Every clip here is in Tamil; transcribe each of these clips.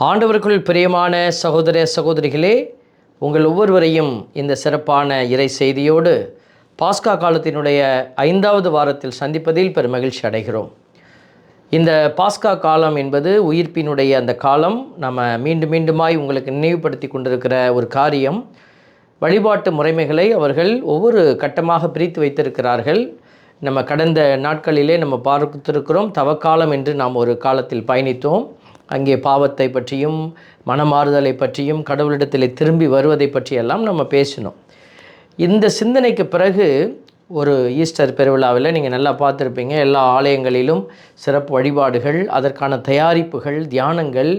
ஆண்டவருக்குள் பிரியமான சகோதர சகோதரிகளே, உங்கள் ஒவ்வொருவரையும் இந்த சிறப்பான இறை செய்தியோடு பாஸ்கா காலத்தினுடைய 5வது வாரத்தில் சந்திப்பதில் பெருமகிழ்ச்சி அடைகிறோம். இந்த பாஸ்கா காலம் என்பது உயிர்ப்பினுடைய அந்த காலம். நம்ம மீண்டுமாய் உங்களுக்கு நினைவுபடுத்தி கொண்டிருக்கிற ஒரு காரியம். வழிபாட்டு முறைமைகளை அவர்கள் ஒவ்வொரு கட்டமாக பிரித்து வைத்திருக்கிறார்கள். நம்ம கடந்த நாட்களிலே நம்ம பார்த்திருக்கிறோம். தவக்காலம் என்று நாம் ஒரு காலத்தில் பயணித்தோம். அங்கே பாவத்தை பற்றியும் மனமாறுதலை பற்றியும் கடவுளிடத்தில் திரும்பி வருவதை பற்றியெல்லாம் நம்ம பேசினோம். இந்த சிந்தனைக்கு பிறகு ஒரு ஈஸ்டர் பெருவிழாவில் நீங்கள் நல்லா பார்த்துருப்பீங்க. எல்லா ஆலயங்களிலும் சிறப்பு வழிபாடுகள், அதற்கான தயாரிப்புகள், தியானங்கள்.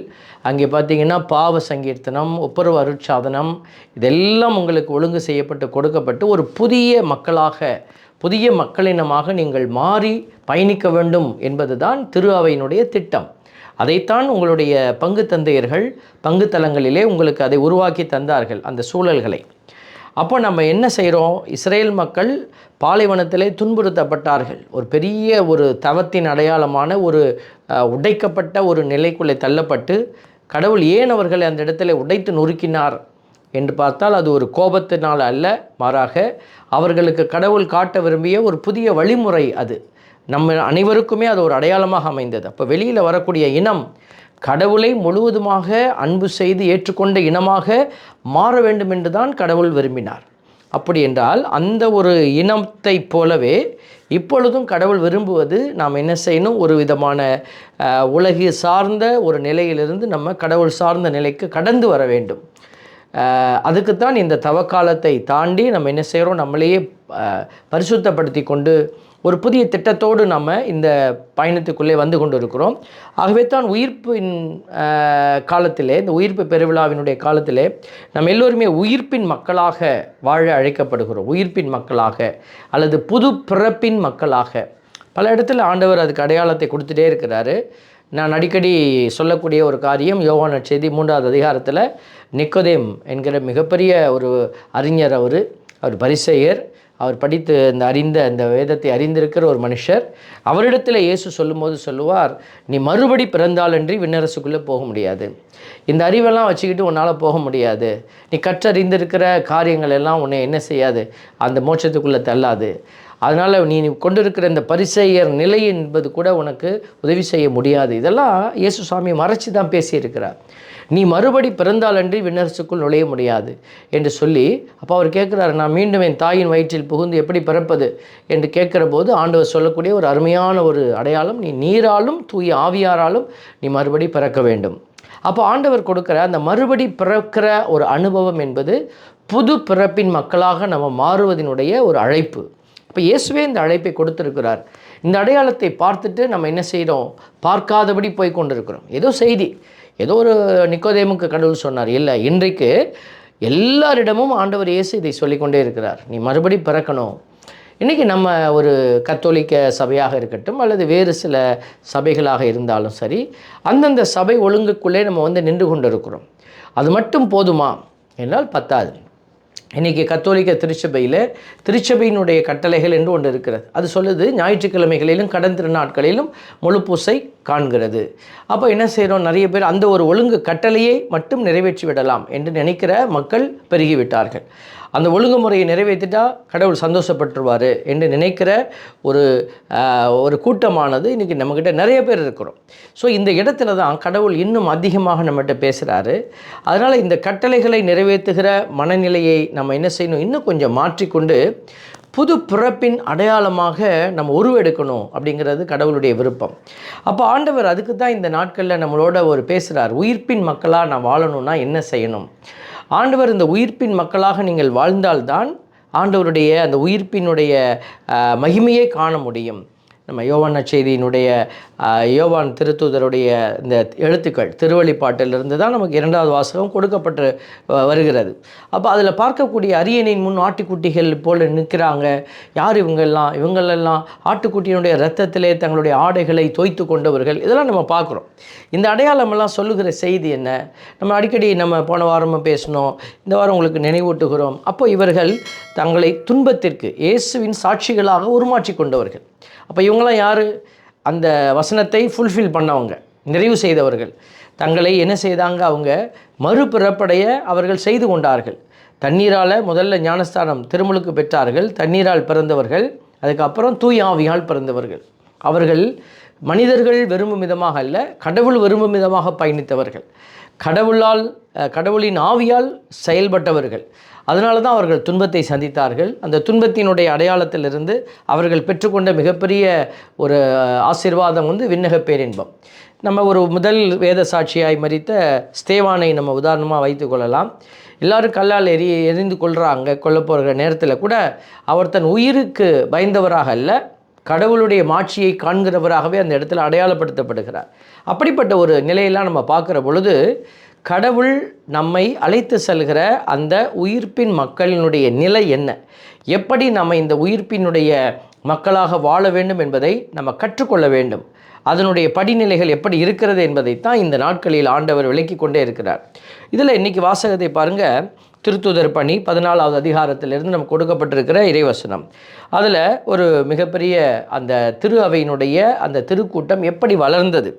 அங்கே பார்த்திங்கன்னா பாவ சங்கீர்த்தனம், ஒப்புரவு அருட்சாதனம், இதெல்லாம் உங்களுக்கு ஒழுங்கு செய்யப்பட்டு கொடுக்கப்பட்டு ஒரு புதிய மக்களினமாக நீங்கள் மாறி பயணிக்க வேண்டும் என்பது தான் திரு அவையினுடைய திட்டம். அதைத்தான் உங்களுடைய பங்கு தந்தையர்கள் பங்கு தலங்களிலே உங்களுக்கு அதை உருவாக்கி தந்தார்கள், அந்த சூழல்களை. அப்போ நம்ம என்ன செய்கிறோம்? இஸ்ரேல் மக்கள் பாலைவனத்திலே துன்புறுத்தப்பட்டார்கள். ஒரு பெரிய ஒரு தவத்தின் அடையாளமான ஒரு உடைக்கப்பட்ட ஒரு நிலைக்குள்ளே தள்ளப்பட்டு கடவுள் ஏன் அவர்களை அந்த இடத்துல உடைத்து நொறுக்கினார் என்று பார்த்தால் அது ஒரு கோபத்தினால் அல்ல, மாறாக அவர்களுக்கு கடவுள் காட்ட விரும்பிய ஒரு புதிய வழிமுறை. அது நம்ம அனைவருக்குமே அது ஒரு அடையாளமாக அமைந்தது. அப்போ வெளியில் வரக்கூடிய இனம் கடவுளை முழுவதுமாக அன்பு செய்து ஏற்றுக்கொண்ட இனமாக மாற வேண்டும் என்று தான் கடவுள் விரும்பினார். அப்படி என்றால் அந்த ஒரு இனத்தை போலவே இப்பொழுதும் கடவுள் விரும்புவது நாம் என்ன செய்யணும்? ஒரு விதமான உலகு சார்ந்த ஒரு நிலையிலிருந்து நம்ம கடவுள் சார்ந்த நிலைக்கு கடந்து வர வேண்டும். அதுக்குத்தான் இந்த தவக்காலத்தை தாண்டி நம்ம என்ன செய்கிறோம்? நம்மளையே பரிசுத்தப்படுத்தி கொண்டு ஒரு புதிய திட்டத்தோடு நம்ம இந்த பயணத்துக்குள்ளே வந்து கொண்டு இருக்கிறோம். ஆகவே தான் உயிர்ப்பின் காலத்திலே, இந்த உயிர்ப்பு பெருவிழாவினுடைய காலத்திலே நம்ம எல்லோருமே உயிர்ப்பின் மக்களாக வாழ அழைக்கப்படுகிறோம். உயிர்ப்பின் மக்களாக அல்லது புது பிறப்பின் மக்களாக. பல இடத்துல ஆண்டவர் அதுக்கு அடையாளத்தை கொடுத்துட்டே இருக்கிறாரு. நான் அடிக்கடி சொல்லக்கூடிய ஒரு காரியம், யோவான் நற்செய்தி 3வது அதிகாரத்தில் நிக்கோதேம் என்கிற மிகப்பெரிய ஒரு அறிஞர், அவர் பரிசேயர், அவர் படித்து அந்த வேதத்தை அறிந்திருக்கிற ஒரு மனுஷர். அவரிடத்தில் இயேசு சொல்லும்போது சொல்லுவார், நீ மறுபடி பிறந்தாலன்றி விண்ணரசுக்குள்ளே போக முடியாது. இந்த அறிவெல்லாம் வச்சுக்கிட்டு உன்னால் போக முடியாது. நீ கற்றறிந்திருக்கிற காரியங்கள் எல்லாம் உன்னை என்ன செய்யாது? அந்த மோட்சத்துக்குள்ளே தள்ளாது. அதனால் நீ கொண்டிருக்கிற இந்த பரிசேயர் நிலை என்பது கூட உனக்கு உதவி செய்ய முடியாது. இதெல்லாம் இயேசு சாமி மறைச்சி தான் பேசியிருக்கிறார். நீ மறுபடி பிறந்தாலன்றி விண்ணரசுக்குள் நுழைய முடியாது என்று சொல்லி, அப்போ அவர் கேட்குறாரு, நான் மீண்டும் என் தாயின் வயிற்றில் புகுந்து எப்படி பிறப்பது என்று கேட்குற போது ஆண்டவர் சொல்லக்கூடிய ஒரு அருமையான ஒரு அடையாளம், நீ நீராலும் தூய ஆவியாராலும் நீ மறுபடி பிறக்க வேண்டும். அப்போ ஆண்டவர் கொடுக்குற அந்த மறுபடி பிறக்கிற ஒரு அனுபவம் என்பது புது பிறப்பின் மக்களாக நம்ம மாறுவதனுடைய ஒரு அழைப்பு. இப்போ இயேசுவே இந்த அழைப்பை கொடுத்துருக்கிறார். இந்த அடையாளத்தை பார்த்துட்டு நம்ம என்ன செய்கிறோம்? பார்க்காதபடி போய் கொண்டிருக்கிறோம். ஏதோ செய்தி, ஏதோ ஒரு நிக்கோதேமுக்கு கடவுள் சொன்னார். இல்லை, இன்றைக்கு எல்லாரிடமும் ஆண்டவர் இயேசு இதை சொல்லிக்கொண்டே இருக்கிறார், நீ மறுபடி பிறக்கணும். இன்றைக்கி நம்ம ஒரு கத்தோலிக்க சபையாக இருக்கட்டும் அல்லது வேறு சில சபைகளாக இருந்தாலும் சரி, அந்தந்த சபை ஒழுங்குக்குள்ளே நம்ம நின்று கொண்டு இருக்கிறோம். அது மட்டும் போதுமா என்றால் பத்தாது. இன்றைக்கி கத்தோலிக்க திருச்சபையினுடைய கட்டளைகள் என்று ஒன்று இருக்கிறது. அது சொல்லுது, ஞாயிற்றுக்கிழமைகளிலும் கடன் திருநாட்களிலும் முழு பூசை காண்கிறது. அப்போ என்ன செய்கிறோம்? நிறைய பேர் அந்த ஒரு ஒழுங்கு கட்டளையை மட்டும் நிறைவேற்றி விடலாம் என்று நினைக்கிற மக்கள் பெருகிவிட்டார்கள். அந்த ஒழுங்குமுறையை நிறைவேற்றிட்டா கடவுள் சந்தோஷப்பட்டுருவார் என்று நினைக்கிற ஒரு கூட்டமானது இன்றைக்கி நம்மக்கிட்ட நிறைய பேர் இருக்கிறோம். ஸோ இந்த இடத்துல தான் கடவுள் இன்னும் அதிகமாக நம்மகிட்ட பேசுகிறாரு. அதனால் இந்த கட்டளைகளை நிறைவேற்றுகிற மனநிலையை நம்ம என்ன செய்யணும்? இன்னும் கொஞ்சம் மாற்றிக்கொண்டு புது பிறப்பின் அடையாளமாக நம்ம உருவெடுக்கணும் அப்படிங்கிறது கடவுளுடைய விருப்பம். அப்போ ஆண்டவர் அதுக்கு தான் இந்த நாட்களில் நம்மளோட பேசுகிறார். உயிர்ப்பின் மக்களாக நான் வாழணும்னா என்ன செய்யணும்? ஆண்டவர் இந்த உயிர்ப்பின் மக்களாக நீங்கள் வாழ்ந்தால்தான் ஆண்டவருடைய அந்த உயிர்ப்பினுடைய மகிமையை காண முடியும். நம்ம யோவான் நற்செய்தியினுடைய யோவான் திருத்தூதருடைய இந்த எழுத்துக்கள் திருவழிப்பாட்டிலிருந்து தான் நமக்கு 2வது வாசகம் கொடுக்கப்பட்டு வருகிறது. அதில் பார்க்கக்கூடிய அரியணையின் முன் ஆட்டுக்குட்டிகள் போல் நிற்கிறாங்க. யார் இவங்களெல்லாம் ஆட்டுக்குட்டியினுடைய இரத்தத்திலே தங்களுடைய ஆடைகளை தோய்த்து கொண்டவர்கள். இதெல்லாம் நம்ம பார்க்குறோம். இந்த அடையாளமெல்லாம் சொல்லுகிற செய்தி என்ன? நம்ம அடிக்கடி நம்ம போன வாரமாக பேசினோம், இந்த வாரம் உங்களுக்கு நினைவூட்டுகிறோம். அப்போ இவர்கள் தங்களை துன்பத்திற்கு இயேசுவின் சாட்சிகளாக உருமாற்றி கொண்டவர்கள். அப்போ இவங்களாம் யார்? அந்த வசனத்தை ஃபுல்ஃபில் பண்ணவங்க. நிறைவு செய்தவர்கள். தங்களை என்ன செய்தாங்க? அவங்க மறுபிறப்படைய அவர்கள் செய்து கொண்டார்கள். தண்ணீரால் முதல்ல ஞானஸ்தானம் திருமுழுக்கு பெற்றார்கள், தண்ணீரால் பிறந்தவர்கள். அதுக்கப்புறம் தூய ஆவியால் பிறந்தவர்கள். அவர்கள் மனிதர்கள் விரும்பும் விதமாக அல்ல, கடவுள் விரும்பும் விதமாக பயணித்தவர்கள். கடவுளின் ஆவியால் செயல்பட்டவர்கள். அதனால தான் அவர்கள் துன்பத்தை சந்தித்தார்கள். அந்த துன்பத்தினுடைய அடையாளத்திலிருந்து அவர்கள் பெற்றுக்கொண்ட மிகப்பெரிய ஒரு ஆசீர்வாதம் விண்ணக பேரின்பம். நம்ம ஒரு முதல் வேத சாட்சியாய் மரித்த ஸ்தேவானை நம்ம உதாரணமாக வைத்து கொள்ளலாம். எல்லோரும் கல்லால் எரிந்து கொல்ல போகிற நேரத்தில் கூட அவர் தன் உயிருக்கு பயந்தவராக அல்ல, கடவுளுடைய மாட்சியை காண்கிறவராகவே அந்த இடத்துல அடையாளப்படுத்தப்படுகிறார். அப்படிப்பட்ட ஒரு நிலையெல்லாம் நம்ம பார்க்குற பொழுது கடவுள் நம்மை அழைத்து செல்கிற அந்த உயிர்ப்பின் மக்களினுடைய நிலை என்ன, எப்படி நம்ம இந்த உயிர்ப்பினுடைய மக்களாக வாழ வேண்டும் என்பதை நம்ம கற்றுக்கொள்ள வேண்டும். அதனுடைய படிநிலைகள் எப்படி இருக்கிறது என்பதைத்தான் இந்த நாட்களில் ஆண்டவர் விளக்கி கொண்டே இருக்கிறார். இதில் இன்றைக்கி வாசகத்தை பாருங்கள். திருத்தூதர் பணி 14வது அதிகாரத்திலிருந்து நமக்கு கொடுக்கப்பட்டிருக்கிற இறைவசனம். அதில் ஒரு மிகப்பெரிய அந்த திரு அவையினுடைய அந்த திருக்கூட்டம் எப்படி வளர்ந்தது.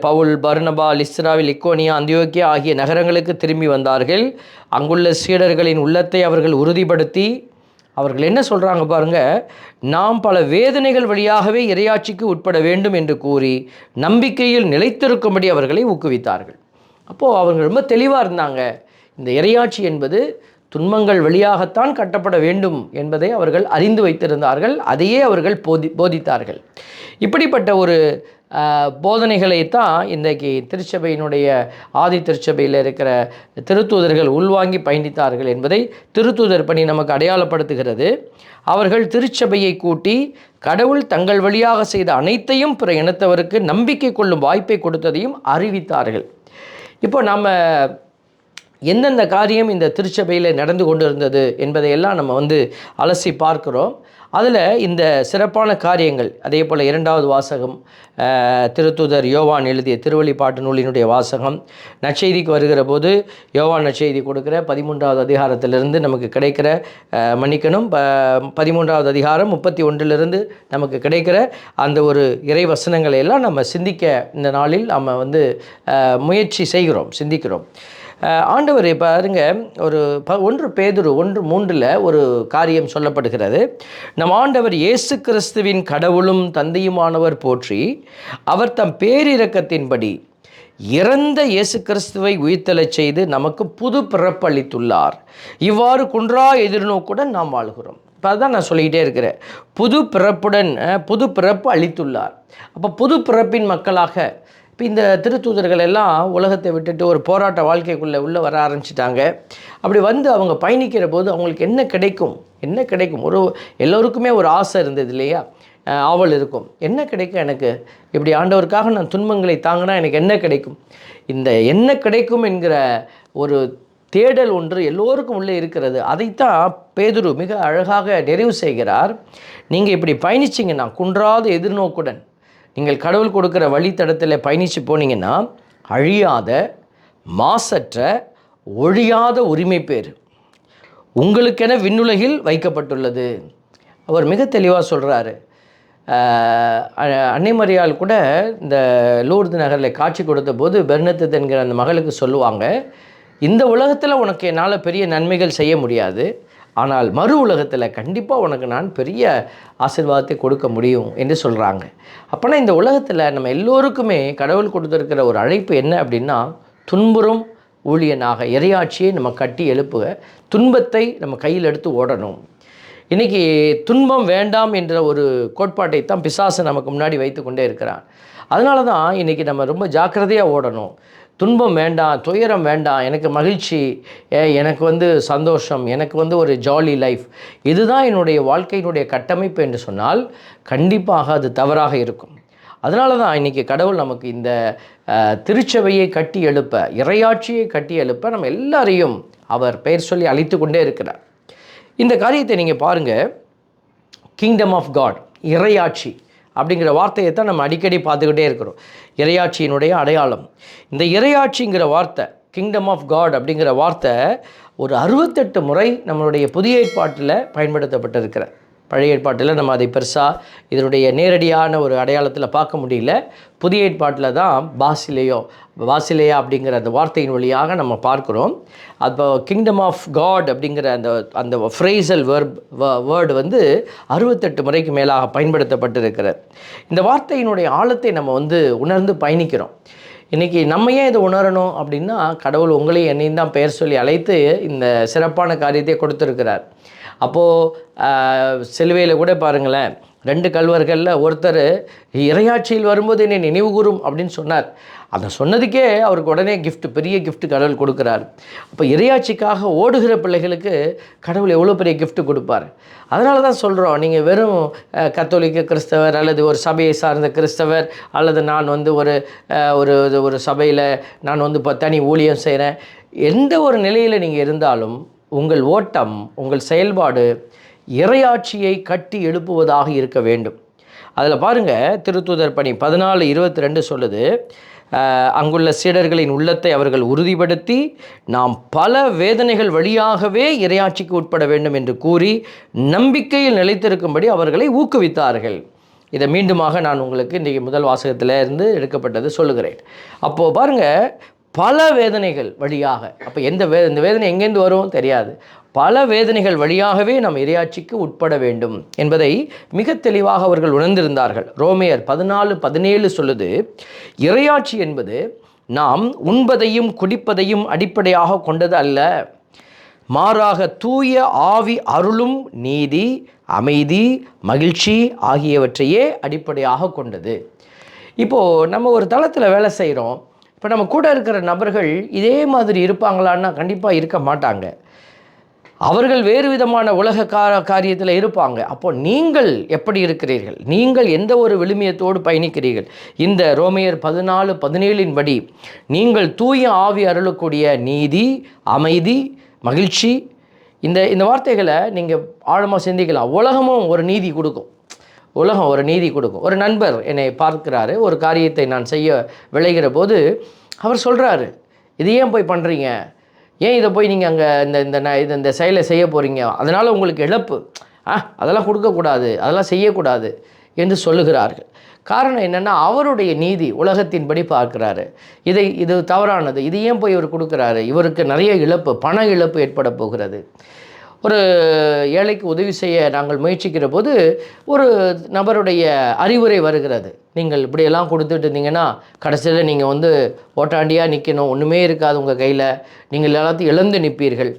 பவுல், பர்னபா, லிஸ்திராவில், இக்கோனியா, அந்தியோக்கியா ஆகிய நகரங்களுக்கு திரும்பி வந்தார்கள். அங்குள்ள சீடர்களின் உள்ளத்தை அவர்கள் உறுதிப்படுத்தி அவர்கள் என்ன சொல்கிறாங்க பாருங்கள், நாம் பல வேதனைகள் வழியாகவே இறையாட்சிக்கு உட்பட வேண்டும் என்று கூறி நம்பிக்கையில் நிலைத்திருக்கும்படி அவர்களை ஊக்குவித்தார்கள். அப்போது அவங்க ரொம்ப தெளிவாக இருந்தாங்க. இந்த இறையாட்சி என்பது துன்பங்கள் வழியாகத்தான் கட்டப்பட வேண்டும் என்பதை அவர்கள் அறிந்து வைத்திருந்தார்கள். அதையே அவர்கள் போதித்தார்கள். இப்படிப்பட்ட ஒரு போதனைகளைத்தான் இன்றைக்கு திருச்சபையினுடைய ஆதி திருச்சபையில் இருக்கிற திருத்தூதர்கள் உள்வாங்கி பயணித்தார்கள் என்பதை திருத்தூதர் பணி நமக்கு அடையாளப்படுத்துகிறது. அவர்கள் திருச்சபையை கூட்டி கடவுள் தங்கள் வழியாக செய்த அனைத்தையும் பிற இனத்தவருக்கு நம்பிக்கை கொள்ளும் வாய்ப்பை கொடுத்ததையும் அறிவித்தார்கள். இப்போ நம்ம எந்தெந்த காரியம் இந்த திருச்சபையில் நடந்து கொண்டு இருந்தது என்பதையெல்லாம் நம்ம அலசி பார்க்குறோம். அதில் இந்த சிறப்பான காரியங்கள், அதே போல் 2வது வாசகம் திருத்தூதர் யோவான் எழுதிய திருவெளிப்பாட்டு நூலினுடைய வாசகம். நற்செய்திக்கு வருகிற போது யோவான் நற்செய்தி கொடுக்குற 13வது அதிகாரத்திலிருந்து நமக்கு கிடைக்கிற 13வது அதிகாரம் 31 நமக்கு கிடைக்கிற அந்த ஒரு இறை வசனங்களை எல்லாம் நம்ம சிந்திக்க இந்த நாளில் நம்ம முயற்சி செய்கிறோம், சிந்திக்கிறோம். ஆண்டவர் பாருங்க, ஒரு 1 பேதுரு 1:3 ஒரு காரியம் சொல்லப்படுகிறது. நம் ஆண்டவர் இயேசு கிறிஸ்துவின் கடவுளும் தந்தையுமானவர் போற்றி அவர் தம் பேரிரக்கத்தின்படி இறந்த இயேசு கிறிஸ்துவை உயிர்த்தெழச் செய்து நமக்கு புது பிறப்பு அளித்துள்ளார். இவ்வாறு குன்றா எதிர்நோக்குடன் நாம் வாழ்கிறோம். இப்போ அதுதான் நான் சொல்லிக்கிட்டே இருக்கிறேன். புது பிறப்பு அளித்துள்ளார். அப்போ புது பிறப்பின் மக்களாக இப்போ இந்த திருத்தூதர்கள் எல்லாம் உலகத்தை விட்டுட்டு ஒரு போராட்ட வாழ்க்கைக்குள்ளே வர ஆரம்பிச்சிட்டாங்க. அப்படி அவங்க பயணிக்கிற போது அவங்களுக்கு என்ன கிடைக்கும் ஒரு எல்லோருக்குமே ஒரு ஆசை இருந்தது இல்லையா, ஆவல் இருக்கும். என்ன கிடைக்கும் எனக்கு, இப்படி ஆண்டவருக்காக நான் துன்பங்களை தாங்கினா எனக்கு என்ன கிடைக்கும், இந்த என்ன கிடைக்கும் என்கிற ஒரு தேடல் ஒன்று எல்லோருக்கும் உள்ளே இருக்கிறது. அதைத்தான் பேதுரு மிக அழகாக நிறைவு செய்கிறார். நீங்கள் இப்படி பயணிச்சிங்கன்னா குன்றாத எதிர்நோக்குடன் நீங்கள் கடவுள் கொடுக்குற வழித்தடத்தில் பயணித்து போனீங்கன்னா அழியாத மாசற்ற ஒழியாத உரிமை பேர் உங்களுக்கென விண்ணுலகில் வைக்கப்பட்டுள்ளது. அவர் மிக தெளிவாக சொல்கிறாரு. அன்னை மரியாள் கூட இந்த லூர்து நகரில் காட்சி கொடுத்த போது பெர்னத்து என்கிற அந்த மகளுக்கு சொல்லுவாங்க, இந்த உலகத்தில் உனக்கு என்னால் பெரிய நன்மைகள் செய்ய முடியாது, ஆனால் மறு உலகத்தில் கண்டிப்பாக உனக்கு நான் பெரிய ஆசீர்வாதத்தை கொடுக்க முடியும் என்று சொல்கிறாங்க. அப்போனா இந்த உலகத்தில் நம்ம எல்லோருக்குமே கடவுள் கொடுத்துருக்கிற ஒரு அழைப்பு என்ன அப்படின்னா, துன்புறும் ஊழியனாக இறையாட்சியை நம்ம கட்டி எழுப்புக, துன்பத்தை நம்ம கையில் எடுத்து ஓடணும். இன்றைக்கி துன்பம் வேண்டாம் என்ற ஒரு கோட்பாட்டை தான் பிசாசு நமக்கு முன்னாடி வைத்து கொண்டே இருக்கிறான். அதனால தான் இன்றைக்கி நம்ம ரொம்ப ஜாக்கிரதையாக ஓடணும். துன்பம் வேண்டாம், துயரம் வேண்டாம், எனக்கு மகிழ்ச்சி, எனக்கு சந்தோஷம், எனக்கு ஒரு ஜாலி லைஃப், இதுதான் என்னுடைய வாழ்க்கையினுடைய கட்டமைப்பு என்று சொன்னால் கண்டிப்பாக அது தவறாக இருக்கும். அதனால தான் இன்றைக்கி கடவுள் நமக்கு இந்த திருச்சபையை கட்டி எழுப்ப, இறையாட்சியை கட்டி எழுப்ப நம்ம எல்லாரையும் அவர் பெயர் சொல்லி அழைத்து கொண்டே இருக்கிறார். இந்த காரியத்தை நீங்கள் பாருங்கள், கிங்டம் ஆஃப் காட், இறையாட்சி அப்படிங்கிற வார்த்தையை தான் நம்ம அடிக்கடி பார்த்துக்கிட்டே இருக்கிறோம். இறையாட்சியினுடைய அடையாளம். இந்த இறையாட்சிங்கிற வார்த்தை, கிங்டம் ஆஃப் காட் அப்படிங்கிற வார்த்தை ஒரு 68 முறை நம்மளுடைய புதிய ஏற்பாட்டில் பயன்படுத்தப்பட்டிருக்கிற பழைய ஏற்பாட்டில் நம்ம அதை பெருசாக இதனுடைய நேரடியான ஒரு அடையாளத்தில் பார்க்க முடியல. புதிய ஏற்பாட்டில் தான் பாசிலேயா அப்படிங்கிற அந்த வார்த்தையின் வழியாக நம்ம பார்க்குறோம். அப்போ கிங்டம் ஆஃப் காட் அப்படிங்கிற அந்த அந்த ஃப்ரேசல் வேர்டு வந்து 68 முறைக்கு மேலாக பயன்படுத்தப்பட்டிருக்கிறது. இந்த வார்த்தையினுடைய ஆழத்தை நம்ம வந்து உணர்ந்து பயணிக்கிறோம். இன்றைக்கி நம்ம ஏன் இதை உணரணும் அப்படின்னா, கடவுள் உங்களையும் என்னையும் தான் பெயர் சொல்லி அழைத்து இந்த சிறப்பான காரியத்தை கொடுத்துருக்கிறார். அப்போது சிலுவையில் கூட பாருங்களேன், 2 கள்வர்களில் ஒருத்தர் இறையாட்சியில் வரும்போது என்னை நினைவு கூறும் அப்படின்னு சொன்னார். அதை சொன்னதுக்கே அவருக்கு உடனே பெரிய கிஃப்ட் கடவுள் கொடுக்குறார். அப்போ இறையாட்சிக்காக ஓடுகிற பிள்ளைகளுக்கு கடவுள் எவ்வளோ பெரிய கிஃப்ட் கொடுப்பார். அதனால தான் சொல்கிறோம், நீங்கள் வெறும் கத்தோலிக்க கிறிஸ்தவர் அல்லது ஒரு சபையை சார்ந்த கிறிஸ்தவர் அல்லது நான் வந்து ஒரு சபையில் நான் வந்து இப்போ தனி ஊழியம் செய்கிறேன், எந்த ஒரு நிலையில் நீங்கள் இருந்தாலும் உங்கள் ஓட்டம், உங்கள் செயல்பாடு இறையாட்சியை கட்டி எழுப்புவதாக இருக்க வேண்டும். அதில் பாருங்கள், திருத்தூதர் பணி 14:22 சொல்லுது, அங்குள்ள சீடர்களின் உள்ளத்தை அவர்கள் உறுதிப்படுத்தி நாம் பல வேதனைகள் வழியாகவே இறையாட்சிக்கு உட்பட வேண்டும் என்று கூறி நம்பிக்கையில் நிலைத்திருக்கும்படி அவர்களை ஊக்குவித்தார்கள். இதை மீண்டுமாக நான் உங்களுக்கு இன்றைக்கி முதல் வாசகத்தில் இருந்து எடுக்கப்பட்டது சொல்லுகிறேன். அப்போது பாருங்கள், பல வேதனைகள் வழியாக, அப்போ இந்த வேதனை எங்கேருந்து வரும் தெரியாது, பல வேதனைகள் வழியாகவே நாம் இறையாட்சிக்கு உட்பட வேண்டும் என்பதை மிக தெளிவாக அவர்கள் உணர்ந்திருந்தார்கள். ரோமையர் 14:17 சொல்லுது, இறையாட்சி என்பது நாம் உண்பதையும் குடிப்பதையும் அடிப்படையாக கொண்டது அல்ல, மாறாக தூய ஆவி அருளும் நீதி, அமைதி, மகிழ்ச்சி ஆகியவற்றையே அடிப்படையாக கொண்டது. இப்போது நம்ம ஒரு தளத்தில் வேலை செய்கிறோம். இப்போ நம்ம கூட இருக்கிற நபர்கள் இதே மாதிரி இருப்பாங்களான்னா கண்டிப்பாக இருக்க மாட்டாங்க. அவர்கள் வேறு விதமான உலக காரியத்தில் இருப்பாங்க. அப்போது நீங்கள் எப்படி இருக்கிறீர்கள்? நீங்கள் எந்த ஒரு விழுமியத்தோடு பயணிக்கிறீர்கள்? இந்த ரோமையர் 14:17 படி நீங்கள் தூய ஆவி அருளக்கூடிய நீதி, அமைதி, மகிழ்ச்சி, இந்த வார்த்தைகளை நீங்கள் ஆழமாக சிந்திக்கலாம். உலகமும் ஒரு நீதி கொடுக்கும். உலகம் ஒரு நீதி கொடுக்கும். ஒரு நண்பர் என்னை பார்க்கிறாரு. ஒரு காரியத்தை நான் செய்ய விளைகிற போது அவர் சொல்கிறாரு, இது ஏன் போய் பண்ணுறீங்க, ஏன் இதை போய் நீங்கள் அங்கே இந்த செயலை செய்ய போகிறீங்க, அதனால் உங்களுக்கு இழப்பு, அதெல்லாம் கொடுக்கக்கூடாது, அதெல்லாம் செய்யக்கூடாது என்று சொல்லுகிறார்கள். காரணம் என்னென்னா, அவருடைய நீதி உலகத்தின்படி பார்க்குறாரு. இது தவறானது, இது ஏன் போய் இவர் கொடுக்குறாரு, இவருக்கு நிறைய இழப்பு, பண இழப்பு ஏற்பட போகிறது. ஒரு ஏழைக்கு உதவி செய்ய நாங்கள் முயற்சிக்கிற போது ஒரு நபருடைய அறிவுரை வருகிறது, நீங்கள் இப்படியெல்லாம் கொடுத்துட்டு இருந்தீங்கன்னா கடைசியில் நீங்கள் வந்து ஓட்டாண்டியாக நிற்கணும், ஒன்றுமே இருக்காது உங்கள் கையில், நீங்கள் எல்லாத்தையும் இழந்து நிற்பீர்கள்.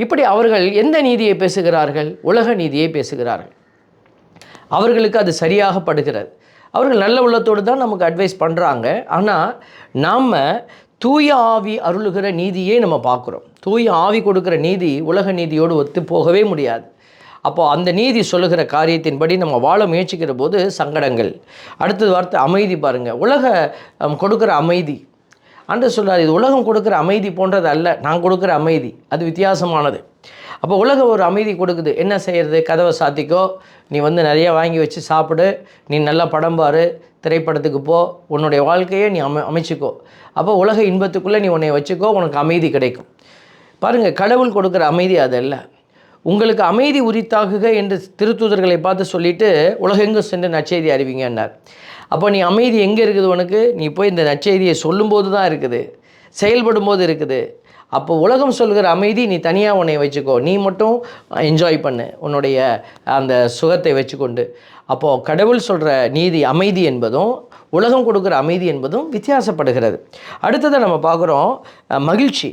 இப்படி அவர்கள் எந்த நீதியை பேசுகிறார்கள்? உலக நீதியை பேசுகிறார்கள். அவர்களுக்கு அது சரியாக படுகிறது. அவர்கள் நல்ல உள்ளத்தோடு தான் நமக்கு அட்வைஸ் பண்ணுறாங்க. ஆனால் நாம் தூய ஆவி அருளுகிற நீதியே நம்ம பார்க்குறோம். தூய ஆவி கொடுக்குற நீதி உலக நீதியோடு ஒத்து போகவே முடியாது. அப்போது அந்த நீதி சொல்லுகிற காரியத்தின்படி நம்ம வாழ முயற்சிக்கிற போது சங்கடங்கள். அடுத்தது வார்த்தை அமைதி. பாருங்கள், உலகம் கொடுக்குற அமைதி ஆண்டவர் சொல்கிறார், இது உலகம் கொடுக்குற அமைதி போன்றது அல்ல, நான் கொடுக்குற அமைதி அது வித்தியாசமானது. அப்போ உலகம் ஒரு அமைதி கொடுக்குது, என்ன செய்கிறது, கதவை சாத்திக்கோ, நீ வந்து நிறையா வாங்கி வச்சு சாப்பிடு, நீ நல்லா படம் பாரு, திரைப்படத்துக்கு போ, உன்னுடைய வாழ்க்கையை நீ அமைச்சிக்கோ, அப்போ உலக இன்பத்துக்குள்ளே நீ உன்னை வச்சுக்கோ, உனக்கு அமைதி கிடைக்கும். பாருங்கள், கடவுள் கொடுக்குற அமைதி அதல்ல. உங்களுக்கு அமைதி உரித்தாகுக என்று திருத்தூதர்களை பார்த்து சொல்லிவிட்டு உலகெங்கும் சென்று நற்செய்தி அறிவிங்கன்னார். அப்போ நீ அமைதி எங்கே இருக்குது உனக்கு? நீ போய் இந்த நற்செய்தியை சொல்லும்போது தான் இருக்குது, செயல்படும் போது இருக்குது. அப்போ உலகம் சொல்கிற அமைதி நீ தனியாக உன்னை வச்சுக்கோ, நீ மட்டும் என்ஜாய் பண்ணு உன்னுடைய அந்த சுகத்தை வச்சுக்கொண்டு. அப்போது கடவுள் சொல்கிற நீதி அமைதி என்பதும் உலகம் கொடுக்குற அமைதி என்பதும் வித்தியாசப்படுகிறது. அடுத்ததை நம்ம பார்க்குறோம் மகிழ்ச்சி.